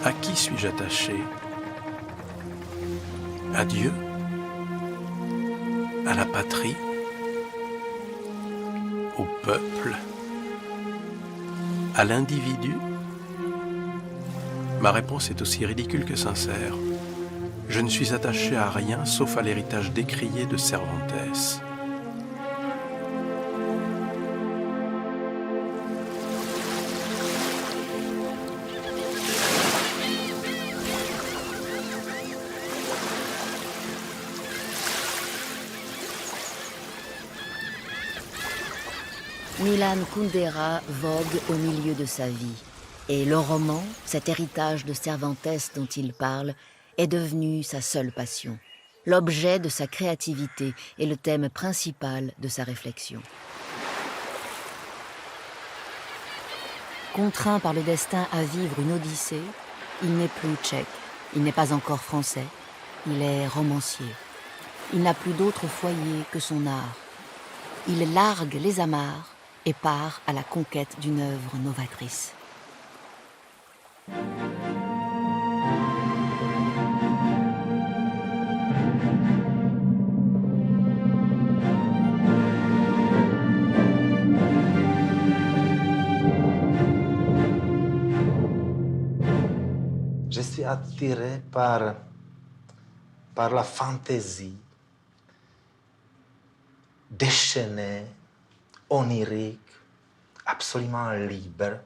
À qui suis-je attaché? À Dieu? À la patrie? Au peuple? À l'individu? Ma réponse est aussi ridicule que sincère. Je ne suis attaché à rien sauf à l'héritage décrié de Cervantes. Milan Kundera vogue au milieu de sa vie. Et le roman, cet héritage de Cervantes dont il parle, est devenu sa seule passion, l'objet de sa créativité et le thème principal de sa réflexion. Contraint par le destin à vivre une odyssée, il n'est plus tchèque, il n'est pas encore français, il est romancier. Il n'a plus d'autre foyer que son art. Il largue les amarres et part à la conquête d'une œuvre novatrice. Je suis attiré par la fantaisie déchaînée, onirique, absolument libre,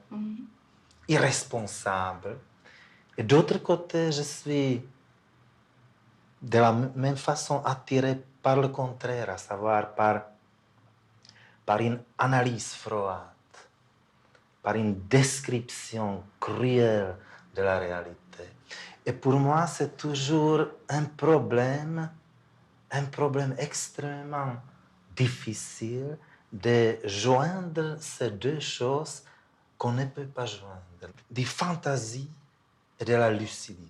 irresponsable. Et d'autre côté, je suis de la même façon attiré par le contraire, à savoir par une analyse froide, par une description cruelle de la réalité. Et pour moi, c'est toujours un problème extrêmement difficile de joindre ces deux choses qu'on ne peut pas joindre, de fantaisie et de la lucidité.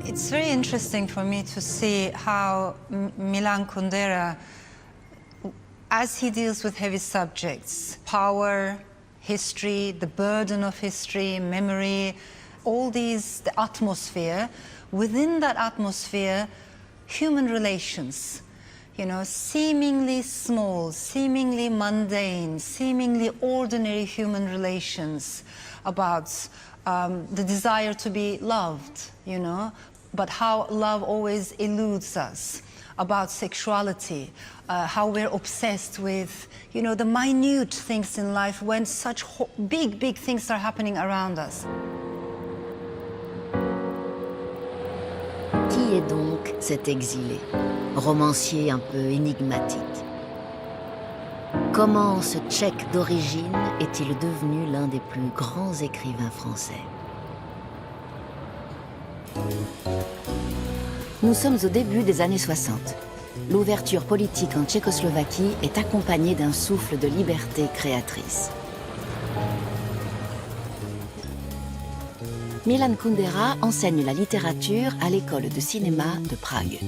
It's very interesting for me to see how Milan Kundera, as he deals with heavy subjects, power, history, the burden of history, memory, all these, the atmosphere, within that atmosphere, human relations, you know, seemingly small, seemingly mundane, seemingly ordinary human relations about the desire to be loved, you know, but how love always eludes us, about sexuality, how we're obsessed with, you know, the minute things in life when such big, big things are happening around us. Qui est donc cet exilé, romancier un peu énigmatique? Comment ce Tchèque d'origine est-il devenu l'un des plus grands écrivains français? Nous sommes au début des années 60. L'ouverture politique en Tchécoslovaquie est accompagnée d'un souffle de liberté créatrice. Milan Kundera enseigne la littérature à l'école de cinéma de Prague.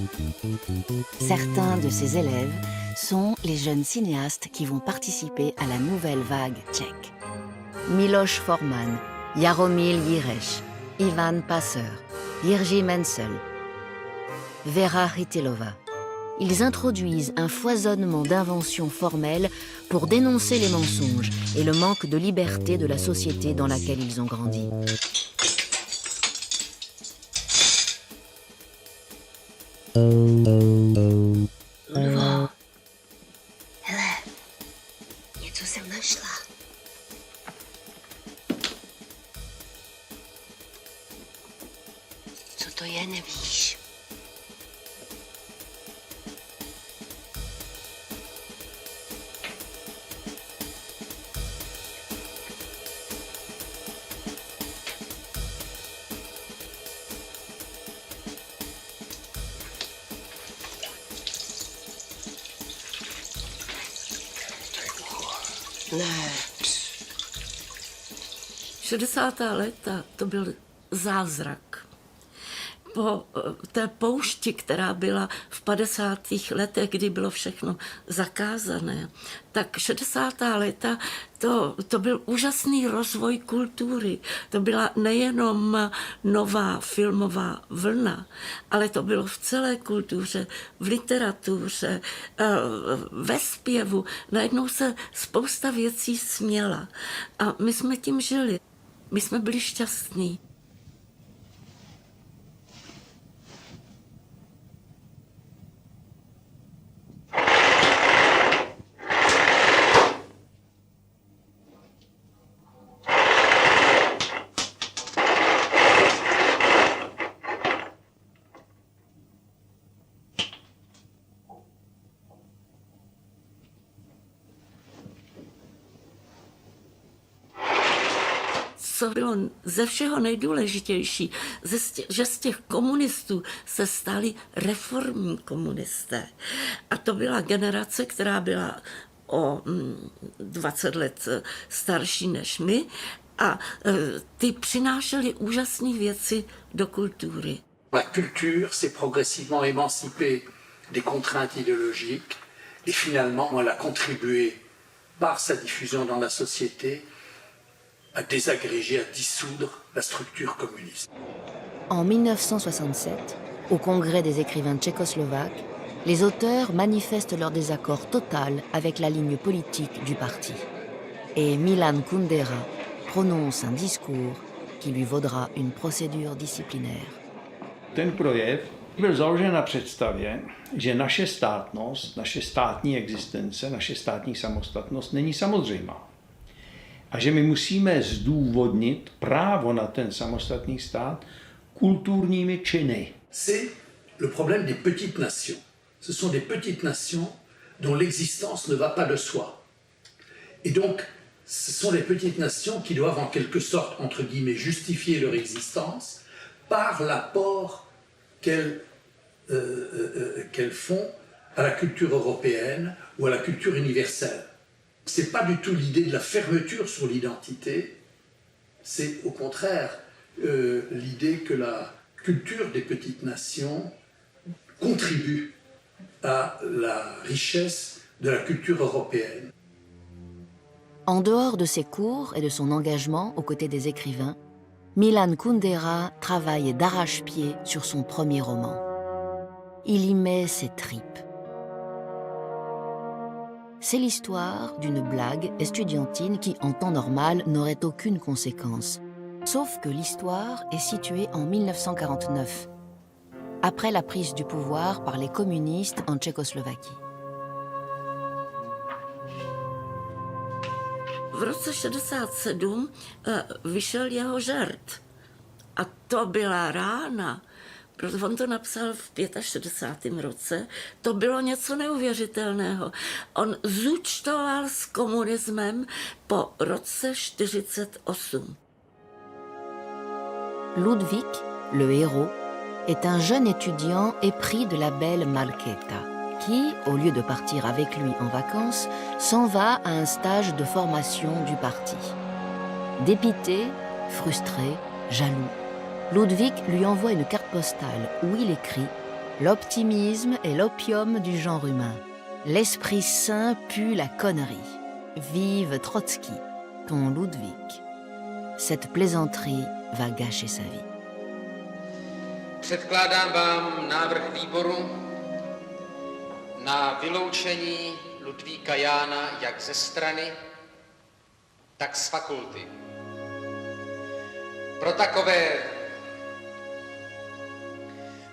Certains de ses élèves sont les jeunes cinéastes qui vont participer à la nouvelle vague tchèque. Miloš Forman, Jaromír Jireš, Ivan Passer, Jiří Menzel, Vera Chytilova. Ils introduisent un foisonnement d'inventions formelles pour dénoncer les mensonges et le manque de liberté de la société dans laquelle ils ont grandi. Lvo, hele, něco jsem našla. Co to je, nevíš? Ne. 60. léta to byl zázrak. po té poušti, která byla v 50. letech, kdy bylo všechno zakázané, tak 60. léta to byl úžasný rozvoj kultury. To byla nejenom nová filmová vlna, ale to bylo v celé kultuře, v literatuře, ve zpěvu. Najednou se spousta věcí směla. A my jsme tím žili. My jsme byli šťastní. Co bylo ze všeho nejdůležitější, že z těch komunistů se stali reformní komunisté. A to byla generace, která byla o 20 let starší než my a ty přinášeli úžasné věci do kultury. La culture s'est progressivement émancipée des contraintes idéologiques et finalement elle a contribué par sa diffusion dans la société à désagréger, à dissoudre la structure communiste. En 1967, au Congrès des écrivains tchécoslovaques, les auteurs manifestent leur désaccord total avec la ligne politique du parti. Et Milan Kundera prononce un discours qui lui vaudra une procédure disciplinaire. Ten projev byl založen na představě, že naše státnost, naše státní existence, naše státní samostatnost není samozřejmá. A že my musíme zdůvodnit právo na ten samostatný stát kulturními činy. C'est le problème des petites nations. Ce sont des petites nations dont l'existence ne va pas de soi. Et donc, ce sont les petites nations qui doivent en quelque sorte, entre guillemets, justifier leur existence par l'apport qu'elles font à la culture européenne ou à la culture universelle. C'est pas du tout l'idée de la fermeture sur l'identité, c'est au contraire l'idée que la culture des petites nations contribue à la richesse de la culture européenne. En dehors de ses cours et de son engagement aux côtés des écrivains, Milan Kundera travaille d'arrache-pied sur son premier roman. Il y met ses tripes. C'est l'histoire d'une blague estudiantine qui, en temps normal, n'aurait aucune conséquence. Sauf que l'histoire est située en 1949, après la prise du pouvoir par les communistes en Tchécoslovaquie. V roce 67 vyšel jeho žert. A to byla rána. Protože on to napsal v 65. roce. To bylo něco neuvěřitelného. On zúčtoval s komunismem po roce 48. Ludvík, le héros, est un jeune étudiant épris de la belle Markéta, qui, au lieu de partir avec lui en vacances, s'en va à un stage de formation du parti. Dépité, frustré, jaloux, Ludvík lui envoie une carte postale où il écrit « L'optimisme est l'opium du genre humain. L'esprit sain pue la connerie. Vive Trotsky, ton Ludvík. » Cette plaisanterie va gâcher sa vie. Předkládám vám návrh výboru na vyloučení Ludvíka Jána jak ze strany, tak z fakulty.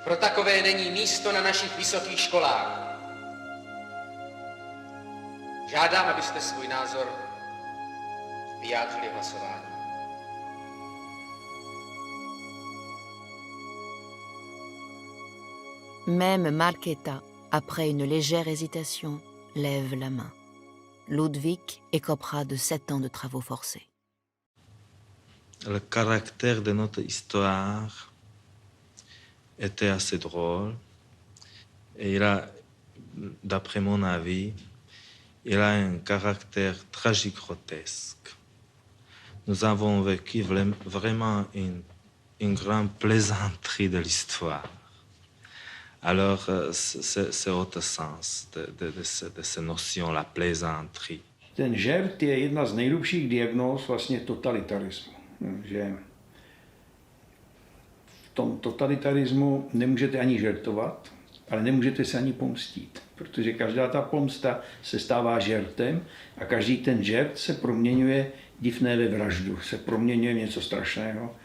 Pro takové není místo na našich vysokých školách. Žádám, abyste svůj názor vyjádřili hlasování. Même Markéta, après une légère hésitation, lève la main. Ludvík écopera de 7 ans de travaux forcés. Le caractère de notre histoire était assez drôle. Et il a, d'après mon avis, il a un caractère tragique-grotesque. Nous avons vécu vraiment une une grande plaisanterie de l'histoire. Alors, c'est autre sens de ces notions, la plaisanterie. Ten žert je jedna z nejlepších diagnóz vlastně totalitarismu. Že v tom totalitarismu nemůžete ani žertovat, ale nemůžete se ani pomstít, protože každá ta pomsta se stává žertem a každý ten žert se proměňuje divné ve vraždu, se proměňuje v něco strašného,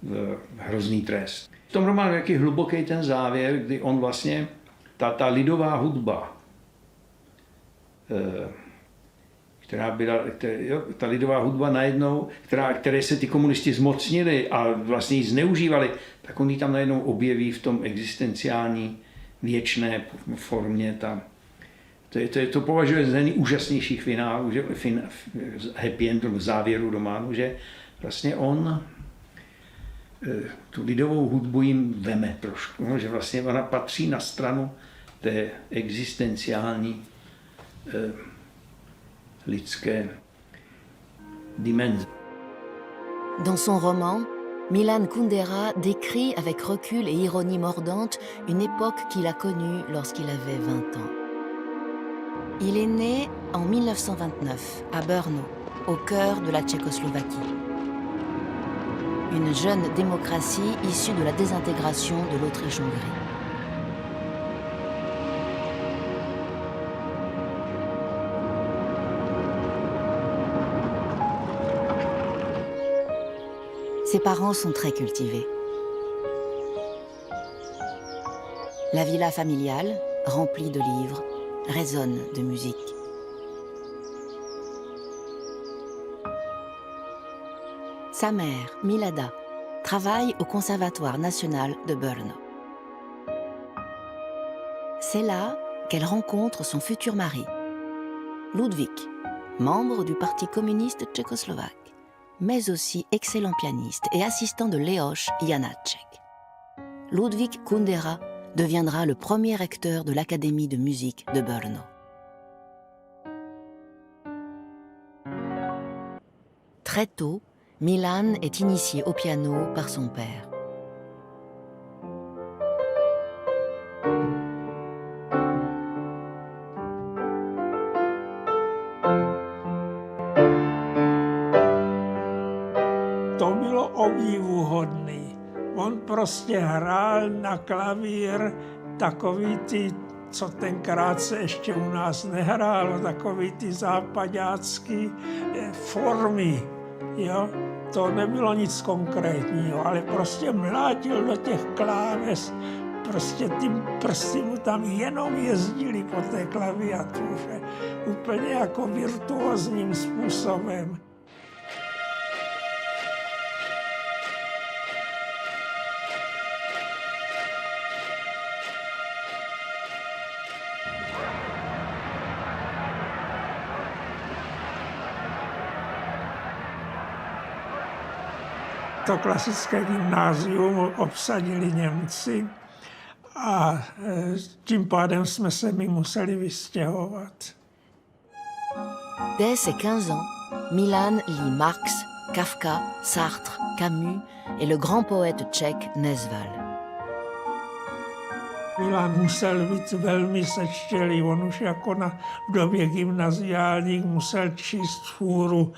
v hrozný trest. V tom románu je jaký hluboký ten závěr, kdy on vlastně, ta lidová hudba, ta lidová hudba najednou, které se ty komunisti zmocnili a vlastně ji zneužívali, tak on ji tam najednou objeví v tom existenciální věčné formě. To považuje za nejúžasnějších finálů, happy endu, závěru románu, že vlastně on tu lidovou hudbu jim veme trošku, no, že vlastně ona patří na stranu té existenciální lidské dimenze. Dans son roman, Milan Kundera décrit avec recul et ironie mordante une époque qu'il a connue lorsqu'il avait 20 ans. Il est né en 1929 à Brno, au cœur de la Tchécoslovaquie. Une jeune démocratie issue de la désintégration de l'Autriche-Hongrie. Ses parents sont très cultivés. La villa familiale, remplie de livres, résonne de musique. Sa mère, Milada, travaille au Conservatoire national de Brno. C'est là qu'elle rencontre son futur mari, Ludvík, membre du Parti communiste tchécoslovaque, mais aussi excellent pianiste et assistant de Leoš Janáček. Ludvík Kundera deviendra le premier recteur de l'Académie de musique de Brno. Très tôt, Milan est initié au piano par son père. To bylo obdivuhodný. On prostě hrál na klavír takový ty, co tenkrát se ještě u nás nehrálo, takový ty západácký formy, jo. To nebylo nic konkrétního, ale prostě mlátil do těch kláves, prostě ty prsty mu tam jenom jezdili po té klaviatuře, úplně jako virtuózním způsobem. To klasické gymnázium obsadili Němci a tím pádem jsme se my museli vystěhovat. Dès ses 15 ans, Milan lit Marx, Kafka, Sartre, Camus et le grand poète tchèque Nesval. Milan musel být velmi sečtělý, on už jako v době gymnaziálních musel číst fůru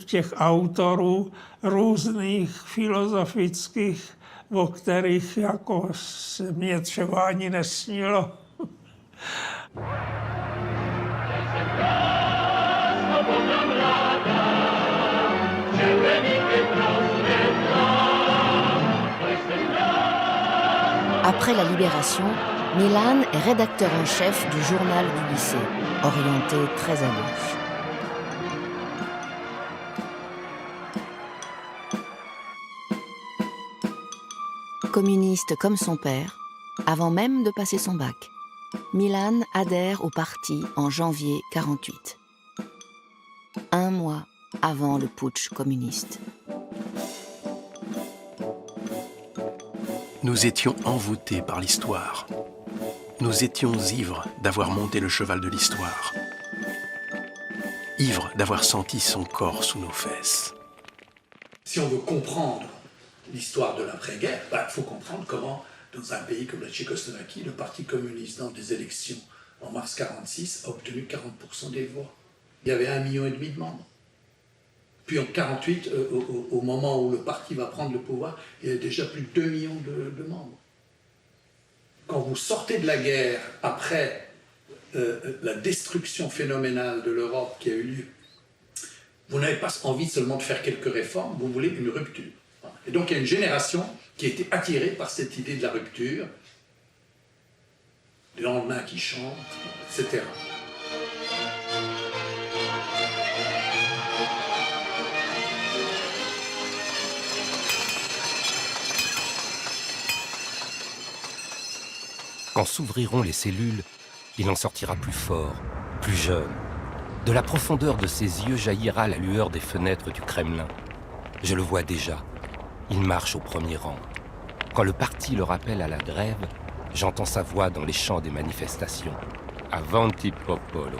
těch autorů různých filozofických, o kterých jako se mě třeba ani nesnilo. Après la Libération, Milan est rédacteur en chef du journal du lycée, orienté très à gauche. Communiste comme son père, avant même de passer son bac, Milan adhère au parti en janvier 1948, un mois avant le putsch communiste. Nous étions envoûtés par l'histoire. Nous étions ivres d'avoir monté le cheval de l'histoire. Ivres d'avoir senti son corps sous nos fesses. Si on veut comprendre l'histoire de l'après-guerre, il faut comprendre comment, dans un pays comme la Tchécoslovaquie, le Parti communiste, dans des élections en mars 1946, a obtenu 40% des voix. Il y avait 1,5 million de membres. Puis en 1948, au moment où le parti va prendre le pouvoir, il y a déjà plus de 2 millions de membres. Quand vous sortez de la guerre, après la destruction phénoménale de l'Europe qui a eu lieu, vous n'avez pas envie seulement de faire quelques réformes, vous voulez une rupture. Et donc il y a une génération qui a été attirée par cette idée de la rupture, des lendemains qui chantent, etc. Quand s'ouvriront les cellules, il en sortira plus fort, plus jeune. De la profondeur de ses yeux jaillira la lueur des fenêtres du Kremlin. Je le vois déjà. Il marche au premier rang. Quand le parti le rappelle à la grève, j'entends sa voix dans les chants des manifestations. Avanti popolo.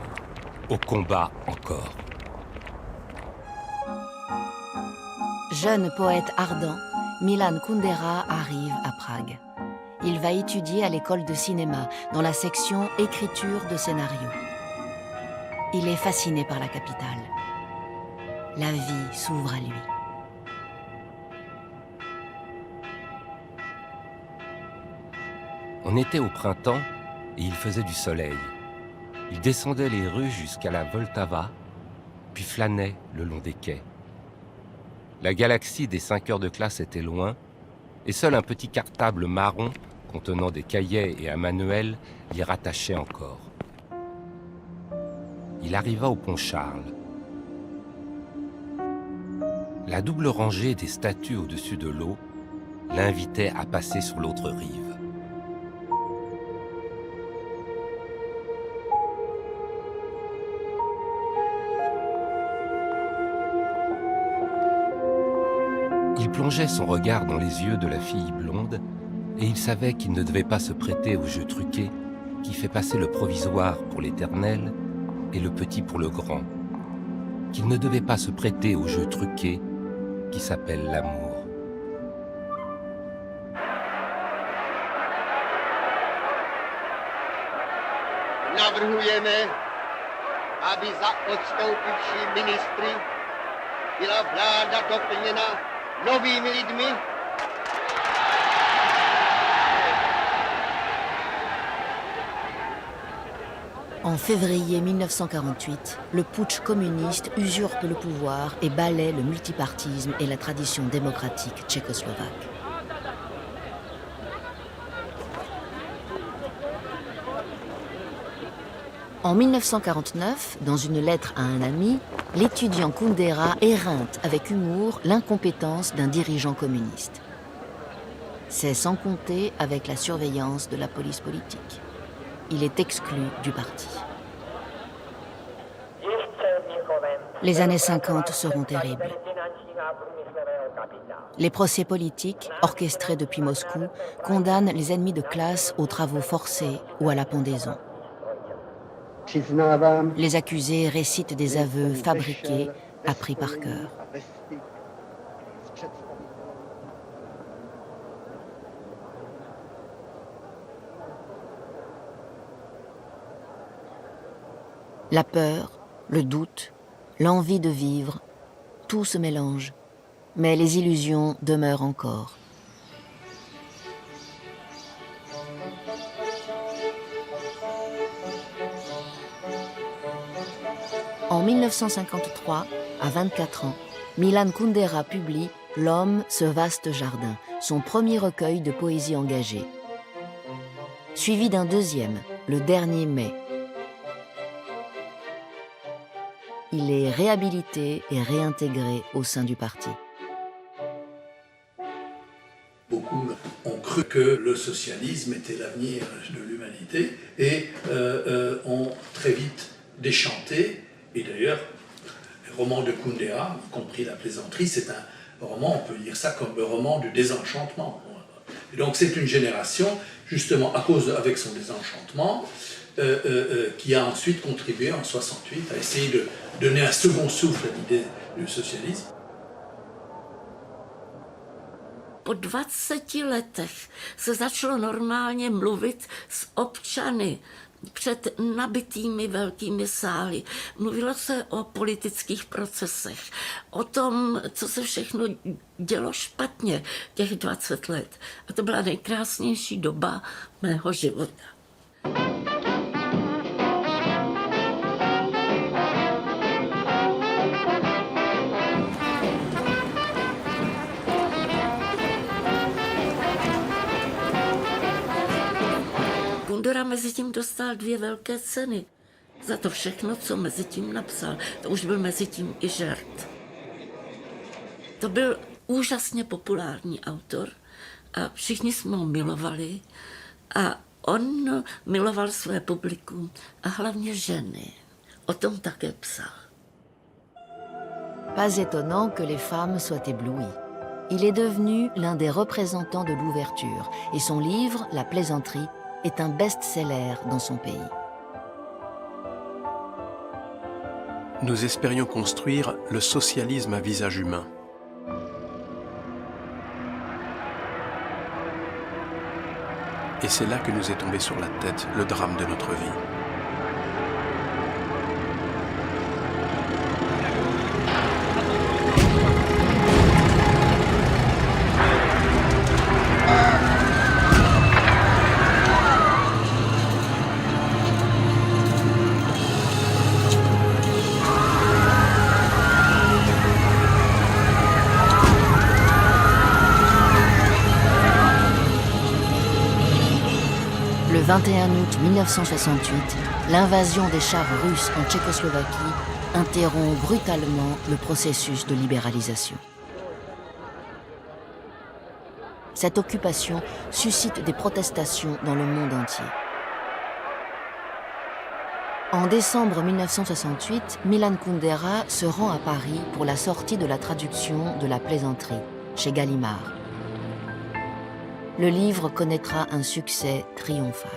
Au combat encore. Jeune poète ardent, Milan Kundera arrive à Prague. Il va étudier à l'école de cinéma, dans la section écriture de scénario. Il est fasciné par la capitale. La vie s'ouvre à lui. On était au printemps et il faisait du soleil. Il descendait les rues jusqu'à la Vltava, puis flânait le long des quais. La galaxie des 5 heures de classe était loin, et seul un petit cartable marron contenant des cahiers et un manuel l'y rattachait encore. Il arriva au pont Charles. La double rangée des statues au-dessus de l'eau l'invitait à passer sur l'autre rive. Il plongeait son regard dans les yeux de la fille blonde et il savait qu'il ne devait pas se prêter au jeu truqué qui fait passer le provisoire pour l'éternel et le petit pour le grand. Qu'il ne devait pas se prêter au jeu truqué qui s'appelle l'amour. Navrhujeme, aby za odstoupivší ministry byla vláda doplněna novými lidmi. En février 1948, le putsch communiste usurpe le pouvoir et balaie le multipartisme et la tradition démocratique tchécoslovaque. En 1949, dans une lettre à un ami, l'étudiant Kundera éreinte avec humour l'incompétence d'un dirigeant communiste. C'est sans compter avec la surveillance de la police politique. Il est exclu du parti. Les années 50 seront terribles. Les procès politiques, orchestrés depuis Moscou, condamnent les ennemis de classe aux travaux forcés ou à la pendaison. Les accusés récitent des aveux fabriqués, appris par cœur. La peur, le doute, l'envie de vivre, tout se mélange, mais les illusions demeurent encore. En 1953, à 24 ans, Milan Kundera publie « L'homme, ce vaste jardin », son premier recueil de poésie engagée. Suivi d'un deuxième, le dernier mai. Il est réhabilité et réintégré au sein du parti. Beaucoup ont cru que le socialisme était l'avenir de l'humanité et ont très vite déchanté. Et d'ailleurs, le roman de Kundera, y compris La plaisanterie, c'est un roman, on peut lire ça comme le roman du désenchantement. Et donc c'est une génération, justement à cause avec son désenchantement, qui a ensuite contribué en 1968 à essayer de donner un second souffle à l'idée du socialisme. po 20 letech se začalo normálně mluvit s občany před nabitými velkými sály. Mluvilo se o politických procesech, o tom, co se všechno dělo špatně těch 20 let. A to byla nejkrásnější doba mého života. Kundera mezi tím dostal 2 velké ceny za to všechno, co mezi tím napsal. To už byl mezi tím i žert. To byl úžasně populární autor a všichni jsme ho milovali. A on miloval své publikum a hlavně ženy. O tom také psal. Pas étonnant que les femmes soient éblouies. Il est devenu l'un des représentants de l'ouverture et son livre, La plaisanterie, est un best-seller dans son pays. Nous espérions construire le socialisme à visage humain. Et c'est là que nous est tombé sur la tête le drame de notre vie. Le 21 août 1968, l'invasion des chars russes en Tchécoslovaquie interrompt brutalement le processus de libéralisation. Cette occupation suscite des protestations dans le monde entier. En décembre 1968, Milan Kundera se rend à Paris pour la sortie de la traduction de La plaisanterie, chez Gallimard. Le livre connaîtra un succès triomphal.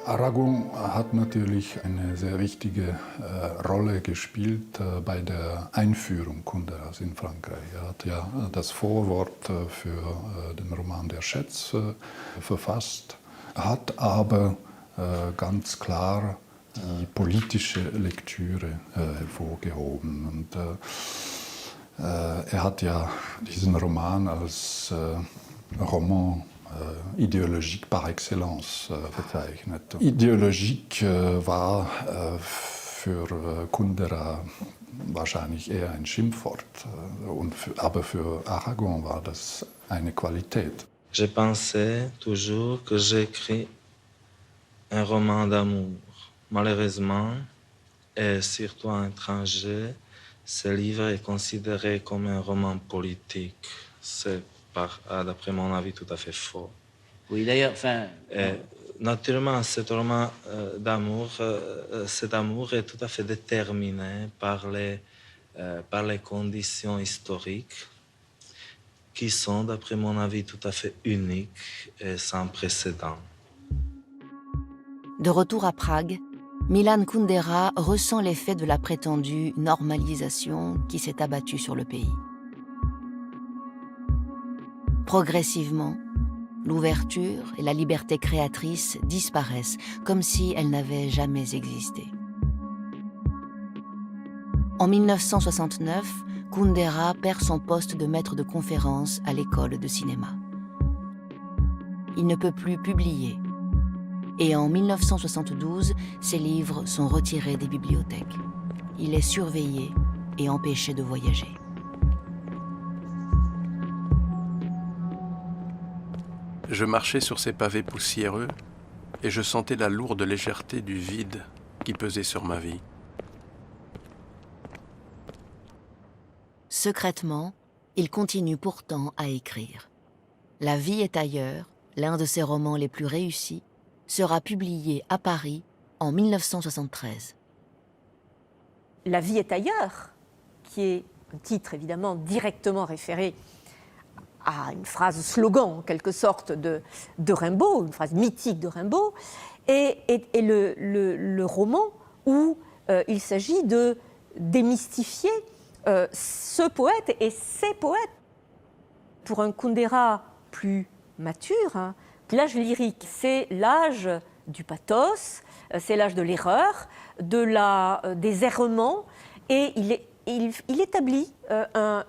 Aragon hat natürlich eine sehr wichtige Rolle gespielt bei der Einführung Kunderas in Frankreich. Er hat ja das Vorwort für den Roman Der Schätz verfasst, hat aber ganz klar die politische Lektüre hervorgehoben. Und er hat ja diesen Roman als Roman idéologique par excellence bezeichnet. Ideologique war für Kundera wahrscheinlich eher ein Schimpfwort, aber für Aragon war das eine Qualität. Je pensais toujours que j'écris un roman d'amour. Malheureusement, et surtout en étranger, ce livre est considéré comme un roman politique. C'est, d'après mon avis, tout à fait faux. Oui, d'ailleurs, enfin... Naturellement, cet roman d'amour, cet amour est tout à fait déterminé par les conditions historiques qui sont, d'après mon avis, tout à fait uniques et sans précédent. De retour à Prague, Milan Kundera ressent l'effet de la prétendue normalisation qui s'est abattue sur le pays. Progressivement, l'ouverture et la liberté créatrice disparaissent comme si elles n'avaient jamais existé. En 1969, Kundera perd son poste de maître de conférence à l'école de cinéma. Il ne peut plus publier. Et en 1972, ses livres sont retirés des bibliothèques. Il est surveillé et empêché de voyager. Je marchais sur ces pavés poussiéreux et je sentais la lourde légèreté du vide qui pesait sur ma vie. Secrètement, il continue pourtant à écrire. La vie est ailleurs, l'un de ses romans les plus réussis, sera publié à Paris en 1973. La vie est ailleurs, qui est un titre évidemment directement référé à une phrase slogan en quelque sorte de Rimbaud, une phrase mythique de Rimbaud, et le roman où il s'agit de démystifier ce poète et ces poètes. Pour un Kundera plus mature, hein, l'âge lyrique, c'est l'âge du pathos, c'est l'âge de l'erreur, des errements, et il établit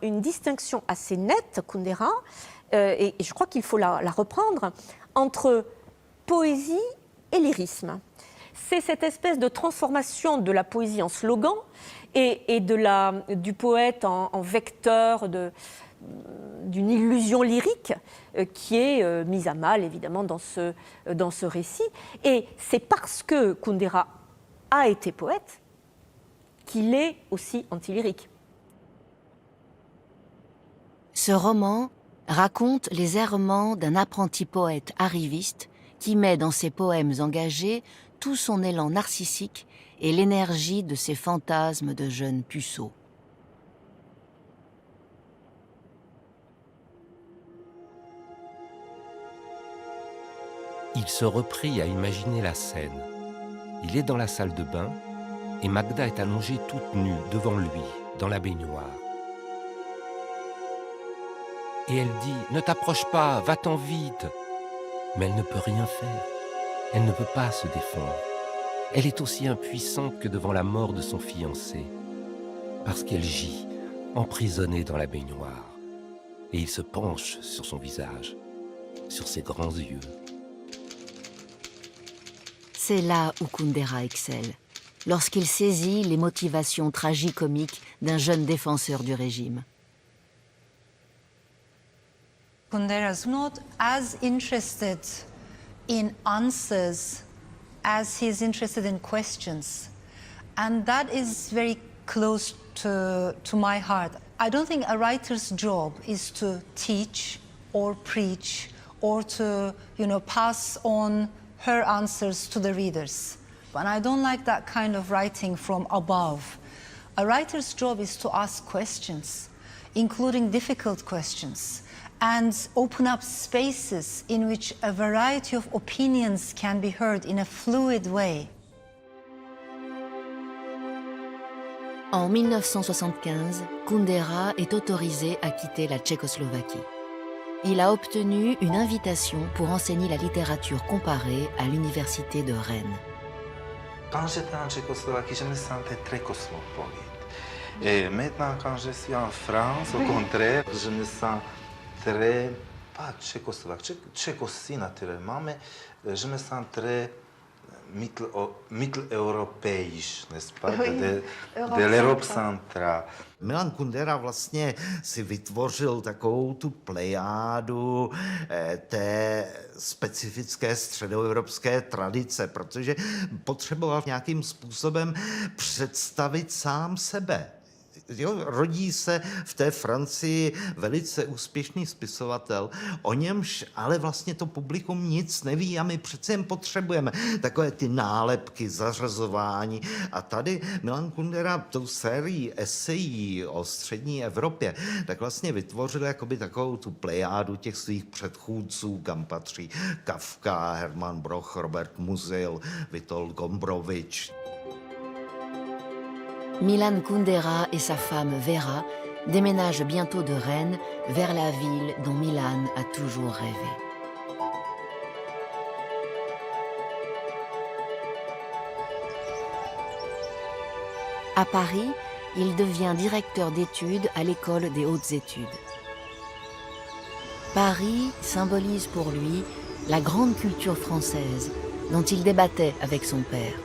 une distinction assez nette, Kundera, et je crois qu'il faut la reprendre, entre poésie et lyrisme. C'est cette espèce de transformation de la poésie en slogan et du poète en vecteur d'une illusion lyrique qui est mise à mal, évidemment, dans ce récit. Et c'est parce que Kundera a été poète qu'il est aussi antilyrique. Ce roman raconte les errements d'un apprenti poète arriviste qui met dans ses poèmes engagés tout son élan narcissique et l'énergie de ses fantasmes de jeune puceau. Il se reprit à imaginer la scène. Il est dans la salle de bain et Magda est allongée toute nue devant lui, dans la baignoire. Et elle dit « Ne t'approche pas, va-t'en vite !» Mais elle ne peut rien faire. Elle ne peut pas se défendre. Elle est aussi impuissante que devant la mort de son fiancé, parce qu'elle gît, emprisonnée dans la baignoire. Et il se penche sur son visage, sur ses grands yeux. C'est là où Kundera excelle, lorsqu'il saisit les motivations tragicomiques d'un jeune défenseur du régime. Kundera is not as interested in answers as he is interested in questions. And that is very close to my heart. I don't think a writer's job is to teach or preach or to, pass on her answers to the readers. And I don't like that kind of writing from above. A writer's job is to ask questions, including difficult questions, and open up spaces in which a variety of opinions can be heard in a fluid way. En 1975, Kundera est autorisé à quitter la Tchécoslovaquie. Il a obtenu une invitation pour enseigner la littérature comparée à l'université de Rennes. Quand j'étais en Tchécoslovaquie, je me sentais très cosmopolite. Et maintenant, quand je suis en France, au contraire, je me sens très, pas tchécoslovaque, tchèque aussi naturellement, mais je me sens très mitteleuropäisch, n'est-ce pas, de l'Europe centrale. Milan Kundera vlastně si vytvořil takovou tu plejádu té specifické středoevropské tradice, protože potřeboval nějakým způsobem představit sám sebe. Jo, rodí se v té Francii velice úspěšný spisovatel, o němž ale vlastně to publikum nic neví a my přece jen potřebujeme takové ty nálepky, zařazování. A tady Milan Kundera tou sérií esejí o střední Evropě tak vlastně vytvořil jakoby takovou tu plejádu těch svých předchůdců, kam patří Kafka, Hermann Broch, Robert Musil, Witold Gombrowicz. Milan Kundera et sa femme Vera déménagent bientôt de Rennes vers la ville dont Milan a toujours rêvé. À Paris, il devient directeur d'études à l'école des hautes études. Paris symbolise pour lui la grande culture française dont il débattait avec son père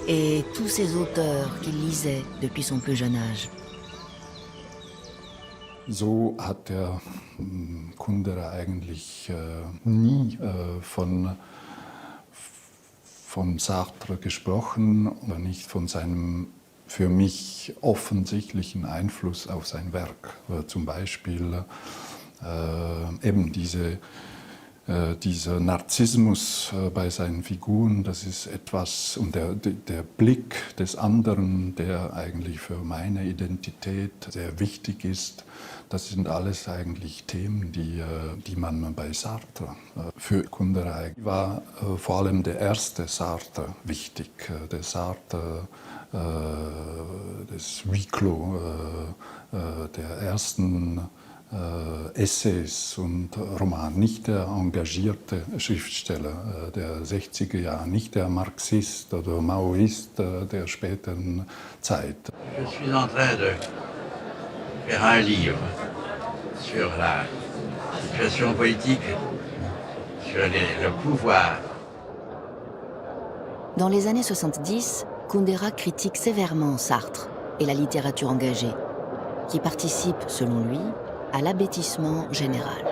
et tous ces auteurs qu'il lisait depuis son plus jeune âge. So hat Kundera eigentlich nie von Sartre gesprochen oder nicht von seinem für mich offensichtlichen Einfluss auf sein Werk. Zum Beispiel eben dieser Narzissmus bei seinen Figuren, das ist etwas, und der Blick des anderen, der eigentlich für meine Identität sehr wichtig ist, das sind alles eigentlich Themen, die man bei Sartre für Kundera war vor allem der erste Sartre wichtig, der Sartre des Huis clos, der ersten Essays und Roman, nicht der engagierte Schriftsteller der 60er Jahre, nicht der Marxist oder Maoist der späteren Zeit. Je suis en train de faire un livre sur la situation politique, sur le pouvoir. Dans les années 70, Kundera critique sévèrement Sartre et la littérature engagée, qui participe, selon lui, à l'abêtissement général.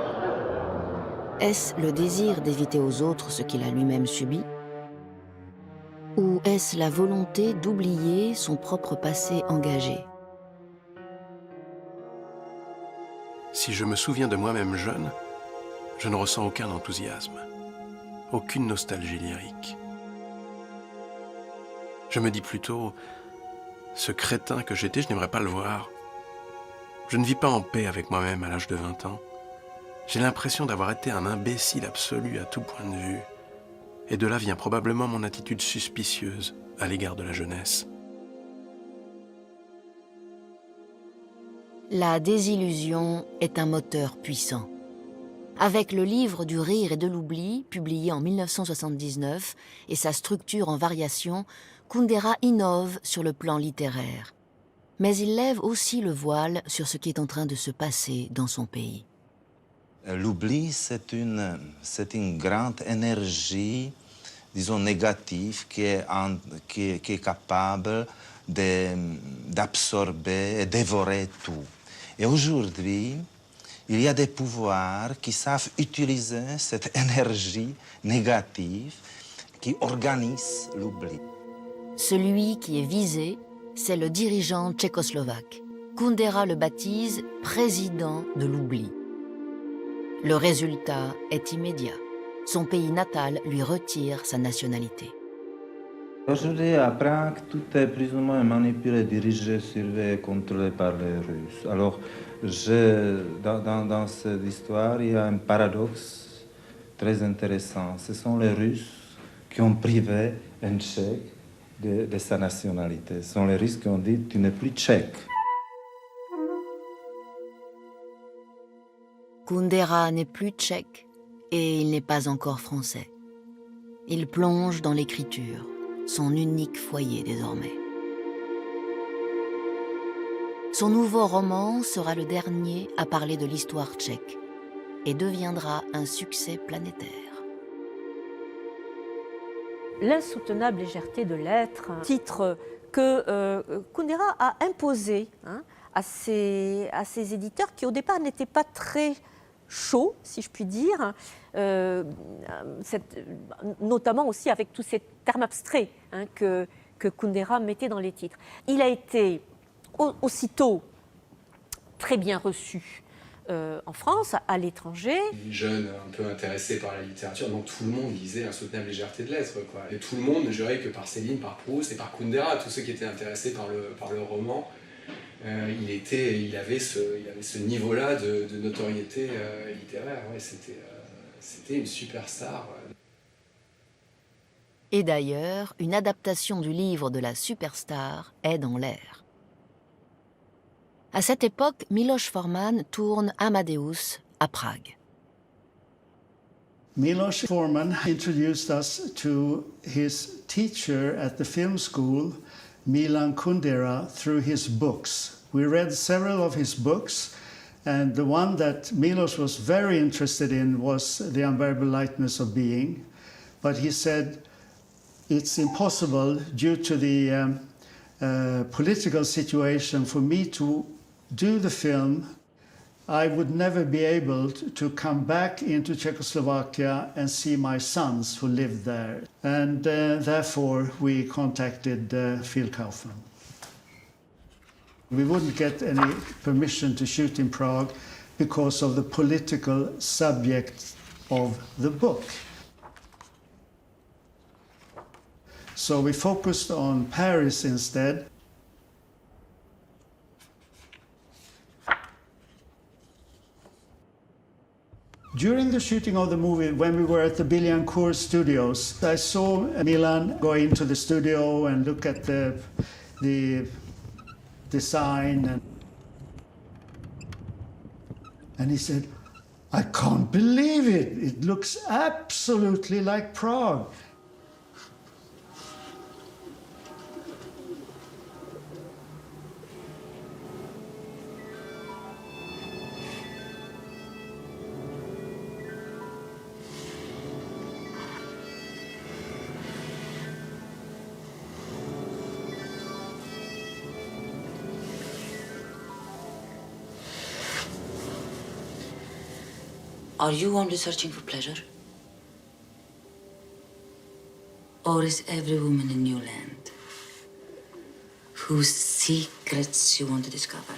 Est-ce le désir d'éviter aux autres ce qu'il a lui-même subi? Ou est-ce la volonté d'oublier son propre passé engagé? Si je me souviens de moi-même jeune, je ne ressens aucun enthousiasme, aucune nostalgie lyrique. Je me dis plutôt, ce crétin que j'étais, je n'aimerais pas le voir. Je ne vis pas en paix avec moi-même à l'âge de 20 ans. J'ai l'impression d'avoir été un imbécile absolu à tout point de vue. Et de là vient probablement mon attitude suspicieuse à l'égard de la jeunesse. La désillusion est un moteur puissant. Avec le livre du rire et de l'oubli, publié en 1979, et sa structure en variations, Kundera innove sur le plan littéraire. Mais il lève aussi le voile sur ce qui est en train de se passer dans son pays. L'oubli, c'est une grande énergie, disons, négative qui est capable d'absorber et dévorer tout. Et aujourd'hui, il y a des pouvoirs qui savent utiliser cette énergie négative qui organise l'oubli. Celui qui est visé, c'est le dirigeant tchécoslovaque. Kundera le baptise « président de l'oubli ». Le résultat est immédiat. Son pays natal lui retire sa nationalité. Aujourd'hui, à Prague, tout est plus ou moins manipulé, dirigé, surveillé, contrôlé par les Russes. Alors, dans cette histoire, il y a un paradoxe très intéressant. Ce sont les Russes qui ont privé un Tchèque de sa nationalité. Ce sont les Russes qui ont dit « tu n'es plus tchèque ». Kundera n'est plus tchèque et il n'est pas encore français. Il plonge dans l'écriture, son unique foyer désormais. Son nouveau roman sera le dernier à parler de l'histoire tchèque et deviendra un succès planétaire. L'insoutenable légèreté de l'être, titre que Kundera a imposé à ses éditeurs qui au départ n'étaient pas très chauds, si je puis dire, notamment aussi avec tous ces termes abstraits que Kundera mettait dans les titres. Il a été aussitôt très bien reçu en France, à l'étranger. Jeune, un peu intéressé par la littérature, donc tout le monde lisait Insoutenable légèreté de l'être, quoi. Et tout le monde ne jurait que par Céline, par Proust et par Kundera. Tous ceux qui étaient intéressés par le roman, il avait ce niveau-là de notoriété littéraire. Ouais, c'était une superstar. Et d'ailleurs, une adaptation du livre de la superstar est dans l'air. À cette époque, Miloš Forman tourne Amadeus à Prague. Miloš Forman introduced us to his teacher at the film school, Milan Kundera, through his books. We read several of his books, and the one that Miloš was very interested in was The Unbearable Lightness of Being. But he said it's impossible due to the political situation for me to do the film. I would never be able to come back into Czechoslovakia and see my sons who lived there. And therefore we contacted Phil Kaufman. We wouldn't get any permission to shoot in Prague because of the political subject of the book. So we focused on Paris instead. During the shooting of the movie, when we were at the Billancourt studios, I saw Milan go into the studio and look at the design. And he said, I can't believe it. It looks absolutely like Prague. Are you only searching for pleasure? Or is every woman a new land whose secrets you want to discover?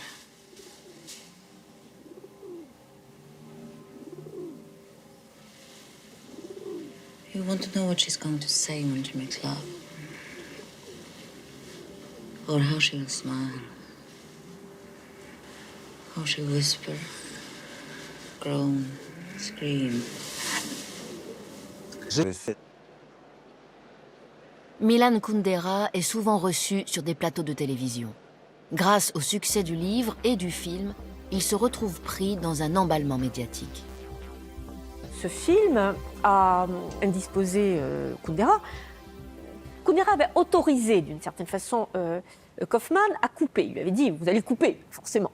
You want to know what she's going to say when she makes love? Or how she will smile? How she'll whisper, groan, scream. Milan Kundera est souvent reçu sur des plateaux de télévision. Grâce au succès du livre et du film, il se retrouve pris dans un emballement médiatique. Ce film a indisposé Kundera. Kundera avait autorisé d'une certaine façon Kaufman à couper. Il lui avait dit, vous allez couper, forcément.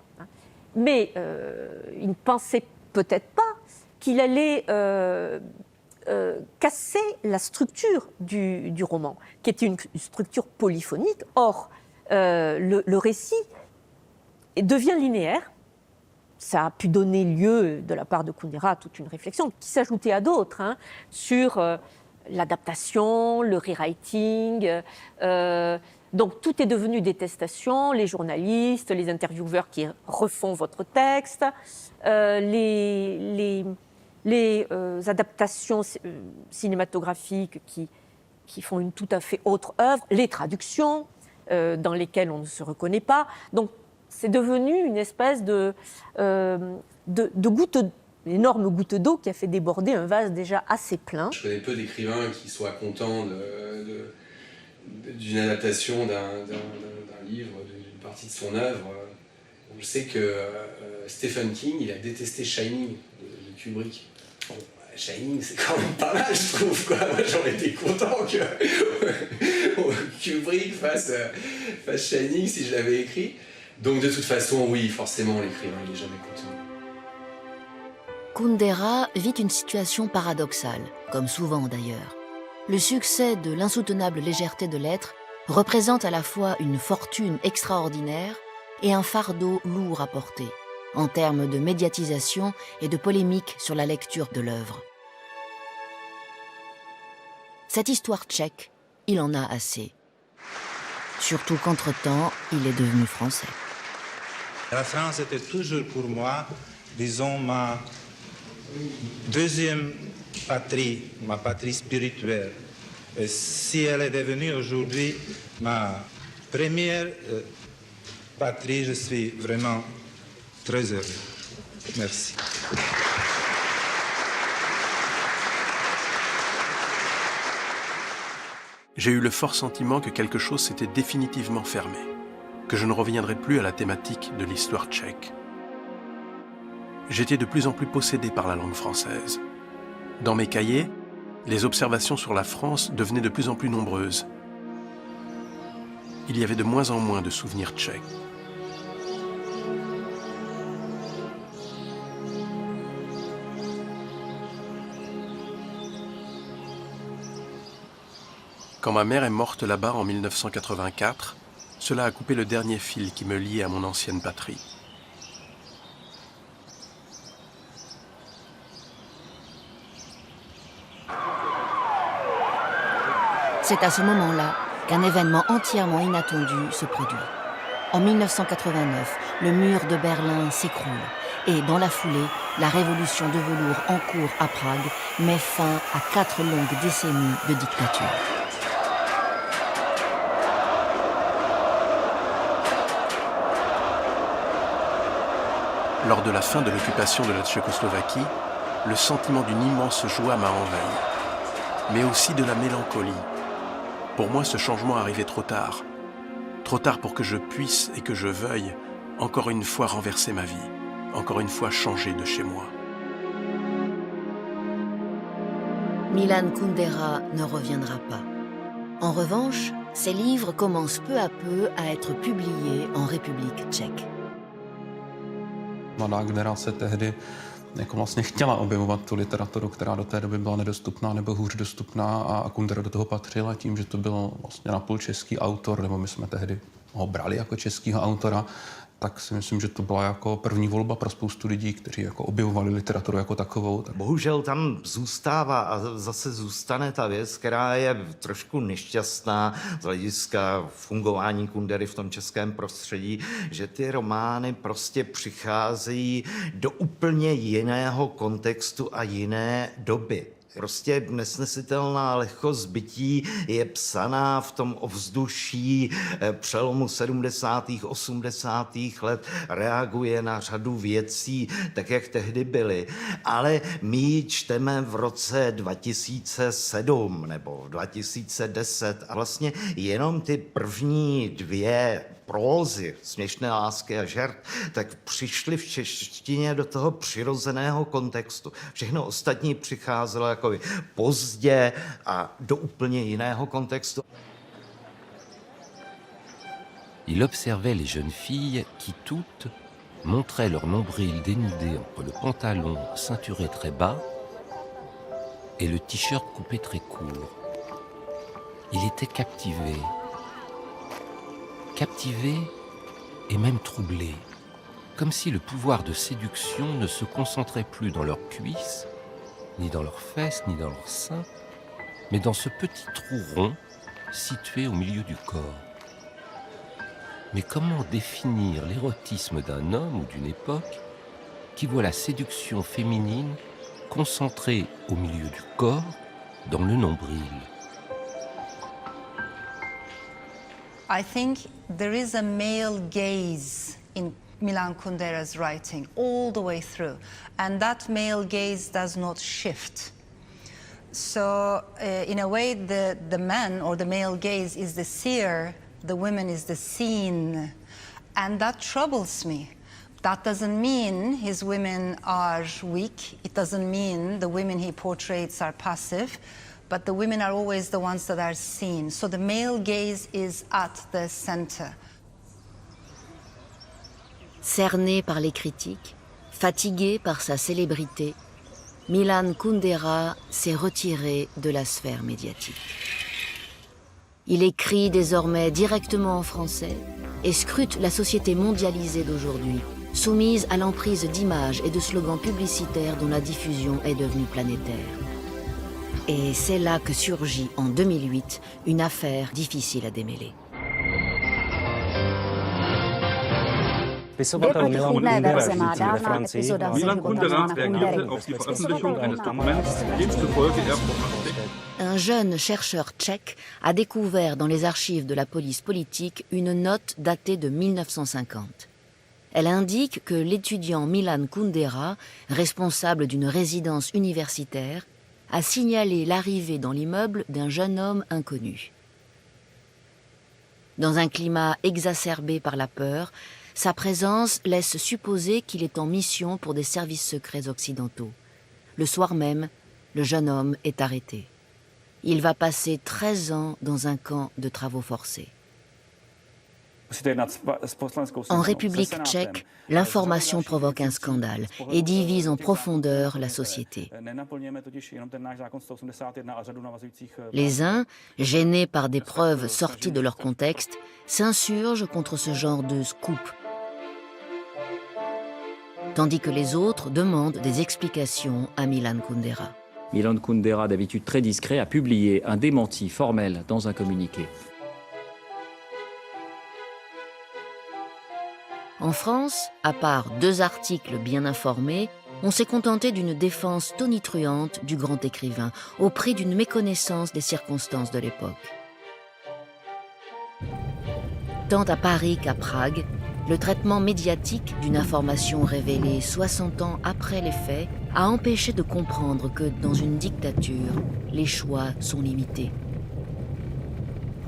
Mais il ne pensait peut-être pas qu'il allait casser la structure du roman, qui était une structure polyphonique. Or, le récit devient linéaire. Ça a pu donner lieu, de la part de Kundera, à toute une réflexion qui s'ajoutait à d'autres, sur l'adaptation, le rewriting. Donc tout est devenu détestation, les journalistes, les intervieweurs qui refont votre texte, les adaptations cinématographiques qui font une tout à fait autre œuvre, les traductions dans lesquelles on ne se reconnaît pas. Donc c'est devenu une espèce de goutte, énorme goutte d'eau qui a fait déborder un vase déjà assez plein. Je connais peu d'écrivains qui soient contents d'une adaptation d'un livre, d'une partie de son œuvre. Je sais que Stephen King, il a détesté Shining de Kubrick. Bon, Shining, c'est quand même pas mal, je trouve, quoi. Moi, j'aurais été content que Kubrick fasse Shining si je l'avais écrit. Donc, de toute façon, oui, forcément, l'écrivain, il n'est jamais content. Kundera vit une situation paradoxale, comme souvent d'ailleurs. Le succès de L'insoutenable légèreté de l'être représente à la fois une fortune extraordinaire et un fardeau lourd à porter, en termes de médiatisation et de polémique sur la lecture de l'œuvre. Cette histoire tchèque, il en a assez. Surtout qu'entre-temps, il est devenu français. La France était toujours pour moi, disons, ma deuxième patrie, ma patrie spirituelle. Et si elle est devenue aujourd'hui ma première patrie, je suis vraiment très heureux. Merci. J'ai eu le fort sentiment que quelque chose s'était définitivement fermé, que je ne reviendrai plus à la thématique de l'histoire tchèque. J'étais de plus en plus possédé par la langue française. Dans mes cahiers, les observations sur la France devenaient de plus en plus nombreuses. Il y avait de moins en moins de souvenirs tchèques. Quand ma mère est morte là-bas en 1984, cela a coupé le dernier fil qui me liait à mon ancienne patrie. C'est à ce moment-là qu'un événement entièrement inattendu se produit. En 1989, le mur de Berlin s'écroule et, dans la foulée, la révolution de velours en cours à Prague met fin à 4 longues décennies de dictature. Lors de la fin de l'occupation de la Tchécoslovaquie, le sentiment d'une immense joie m'a envahi, mais aussi de la mélancolie. Pour moi, ce changement arrivait trop tard pour que je puisse et que je veuille encore une fois renverser ma vie, encore une fois changé de chez moi. Milan Kundera ne reviendra pas. En revanche, ses livres commencent peu à peu à être publiés en République tchèque. Mladá generace tehdy jako vlastně chtěla objevovat tu literaturu, která do té doby byla nedostupná nebo hůř dostupná a Kundera do toho patřil a tím, že to byl vlastně napůl český autor, nebo my jsme tehdy ho brali jako českého autora, tak si myslím, že to byla jako první volba pro spoustu lidí, kteří jako objevovali literaturu jako takovou. Bohužel tam zůstává a zase zůstane ta věc, která je trošku nešťastná z hlediska fungování Kundery v tom českém prostředí, že ty romány prostě přicházejí do úplně jiného kontextu a jiné doby. Prostě nesnesitelná lehkost bytí je psaná v tom ovzduší přelomu 70. 80. let, reaguje na řadu věcí, tak jak tehdy byly. Ale my ji čteme v roce 2007 nebo 2010 a vlastně jenom ty první dvě prózy, Směšné lásky a žert, tak přišly v češtině do toho přirozeného kontextu. Všechno ostatní přicházelo jako pozdě a do úplně jiného kontextu. Il observait les jeunes filles qui toutes montraient leur nombril dénudé entre le pantalon ceinturé très bas et le t-shirt coupé très court. Il était captivé. Captivé et même troublé, comme si le pouvoir de séduction ne se concentrait plus dans leurs cuisses, ni dans leurs fesses, ni dans leurs seins, mais dans ce petit trou rond situé au milieu du corps. Mais comment définir l'érotisme d'un homme ou d'une époque qui voit la séduction féminine concentrée au milieu du corps, dans le nombril? I think there is a male gaze in Milan Kundera's writing all the way through, and that male gaze does not shift. So in a way, the man or the male gaze is the seer, the woman is the seen, and that troubles me. That doesn't mean his women are weak. It doesn't mean the women he portrays are passive. But the women are always the ones that are seen. So the male gaze is at the center. Cerné par les critiques, fatigué par sa célébrité, Milan Kundera s'est retiré de la sphère médiatique. Il écrit désormais directement en français et scrute la société mondialisée d'aujourd'hui, soumise à l'emprise d'images et de slogans publicitaires dont la diffusion est devenue planétaire. Et c'est là que surgit en 2008 une affaire difficile à démêler. Spisovatel Milan Kundera ve Francii. Milan Kundera reagierte auf die Veröffentlichung eines Dokuments, dem zufolge Un jeune chercheur tchèque a découvert dans les archives de la police politique une note datée de 1950. Elle indique que l'étudiant Milan Kundera, responsable d'une résidence universitaire, a signalé l'arrivée dans l'immeuble d'un jeune homme inconnu. Dans un climat exacerbé par la peur, sa présence laisse supposer qu'il est en mission pour des services secrets occidentaux. Le soir même, le jeune homme est arrêté. Il va passer 13 ans dans un camp de travaux forcés. En République tchèque, l'information provoque un scandale et divise en profondeur la société. Les uns, gênés par des preuves sorties de leur contexte, s'insurgent contre ce genre de scoop, tandis que les autres demandent des explications à Milan Kundera. Milan Kundera, d'habitude très discret, a publié un démenti formel dans un communiqué. En France, à part 2 articles bien informés, on s'est contenté d'une défense tonitruante du grand écrivain, au prix d'une méconnaissance des circonstances de l'époque. Tant à Paris qu'à Prague, le traitement médiatique d'une information révélée 60 ans après les faits a empêché de comprendre que, dans une dictature, les choix sont limités.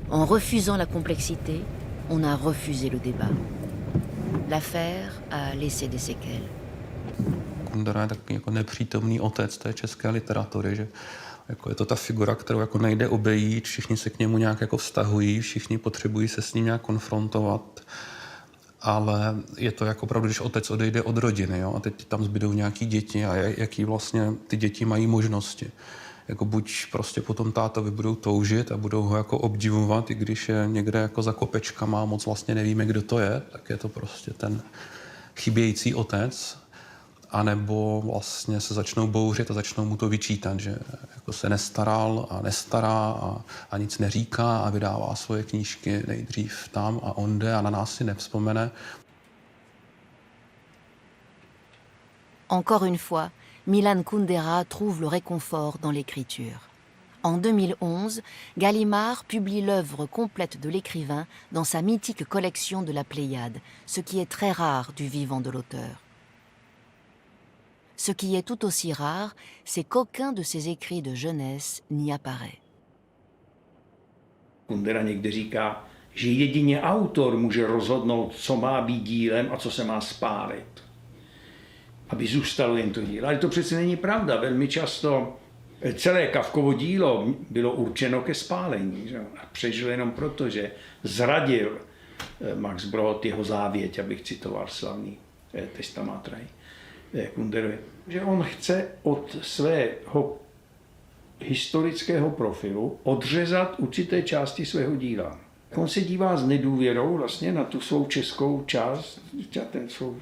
En refusant la complexité, on a refusé le débat. L'affaire a laissé des séquelles. Kundera je takový jako nepřítomný otec té české literatury, že jako je to ta figura, kterou jako nejde obejít, všichni se k němu nějak jako vztahují, všichni potřebují se s ním nějak konfrontovat, ale je to jako opravdu, když otec odejde od rodiny, jo, a teď tam zbydou nějaký děti a jaký vlastně ty děti mají možnosti. Jako buď prostě potom tátovi budou toužit a budou ho jako obdivovat, i když je někde jako za kopečkama, moc vlastně nevíme, kdo to je, tak je to prostě ten chybějící otec, anebo vlastně se začnou bouřit a začnou mu to vyčítat, že jako se nestaral a nestará a nic neříká a vydává svoje knížky nejdřív tam a onde a na nás si nevzpomene. Encore une fois, Milan Kundera trouve le réconfort dans l'écriture. En 2011, Gallimard publie l'œuvre complète de l'écrivain dans sa mythique collection de la Pléiade, ce qui est très rare du vivant de l'auteur. Ce qui est tout aussi rare, c'est qu'aucun de ses écrits de jeunesse n'y apparaît. Kundera někde říká, že jedině autor může rozhodnout, co má být dílem a co se má spálit, aby zůstalo jen to dílo. Ale to přece není pravda. Velmi často celé Kafkovo dílo bylo určeno ke spálení. Že? A přežil jenom proto, že zradil Max Brod jeho závěť, abych citoval slavný testamátraj Kunderovi. Že on chce od svého historického profilu odřezat určité části svého díla. On se dívá s nedůvěrou vlastně na tu svou českou část, ten svou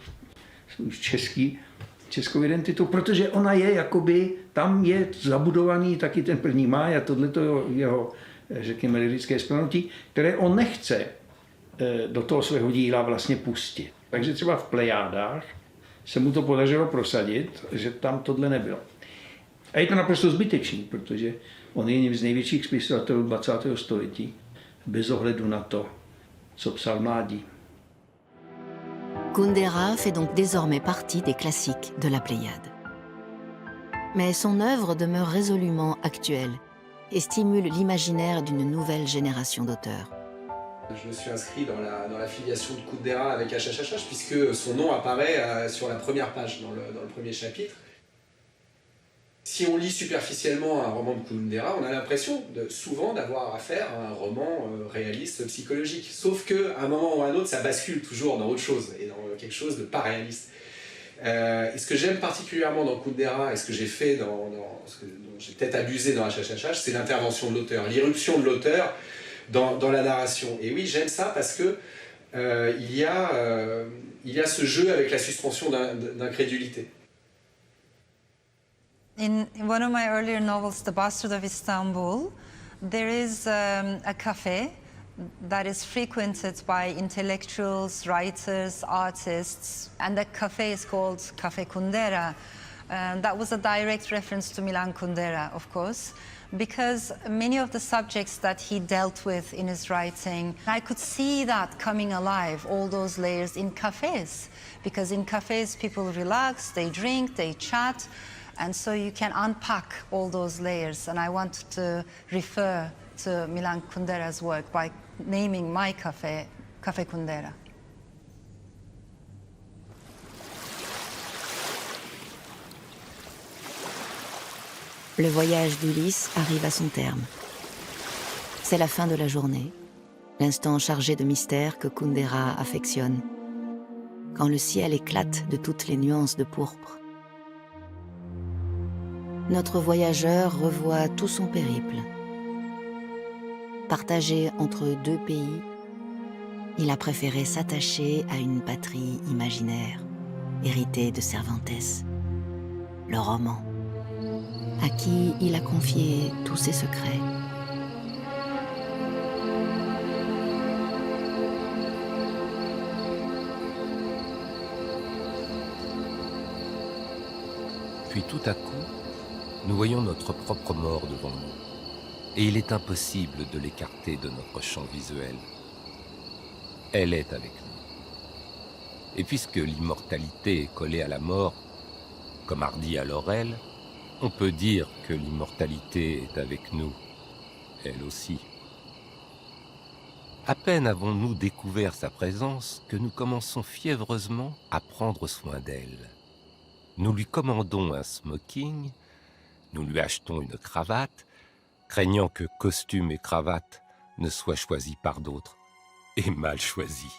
českou identitu, protože ona je jakoby, tam je zabudovaný taky ten 1. máj a tohleto jeho, řekněme, lirické vzpomínky, které on nechce do toho svého díla vlastně pustit. Takže třeba v Plejádách se mu to podařilo prosadit, že tam tohle nebylo. A je to naprosto zbytečný, protože on je jedním z největších spisovatelů 20. století, bez ohledu na to, co psal mládí. Kundera fait donc désormais partie des classiques de la Pléiade. Mais son œuvre demeure résolument actuelle et stimule l'imaginaire d'une nouvelle génération d'auteurs. Je me suis inscrit dans la filiation de Kundera avec HHHH puisque son nom apparaît sur la première page, dans le premier chapitre. Si on lit superficiellement un roman de Kundera, on a l'impression souvent d'avoir affaire à un roman réaliste psychologique. Sauf qu'à un moment ou à un autre, ça bascule toujours dans autre chose, et dans quelque chose de pas réaliste. Et ce que j'aime particulièrement dans Kundera, et ce que j'ai fait dont j'ai peut-être abusé dans HHHH, c'est l'intervention de l'auteur, l'irruption de l'auteur dans la narration. Et oui, j'aime ça parce que il y a ce jeu avec la suspension d'incrédulité. In one of my earlier novels, The Bastard of Istanbul, there is a cafe that is frequented by intellectuals, writers, artists, and that cafe is called Café Kundera. That was a direct reference to Milan Kundera, of course, because many of the subjects that he dealt with in his writing, I could see that coming alive, all those layers in cafes, because in cafes people relax, they drink, they chat, and so you can unpack all those layers. And I wanted to refer to Milan Kundera's work by naming my cafe Café Kundera. Le voyage d'Ulysse arrive à son terme. C'est la fin de la journée, l'instant chargé de mystère que Kundera affectionne, quand le ciel éclate de toutes les nuances de pourpre. Notre voyageur revoit tout son périple. Partagé entre deux pays, il a préféré s'attacher à une patrie imaginaire, héritée de Cervantes, le roman, à qui il a confié tous ses secrets. Puis tout à coup, nous voyons notre propre mort devant nous. Et il est impossible de l'écarter de notre champ visuel. Elle est avec nous. Et puisque l'immortalité est collée à la mort, comme Hardy à Laurel, on peut dire que l'immortalité est avec nous, elle aussi. À peine avons-nous découvert sa présence que nous commençons fiévreusement à prendre soin d'elle. Nous lui commandons un smoking, nous lui achetons une cravate, craignant que costume et cravate ne soient choisis par d'autres, et mal choisis.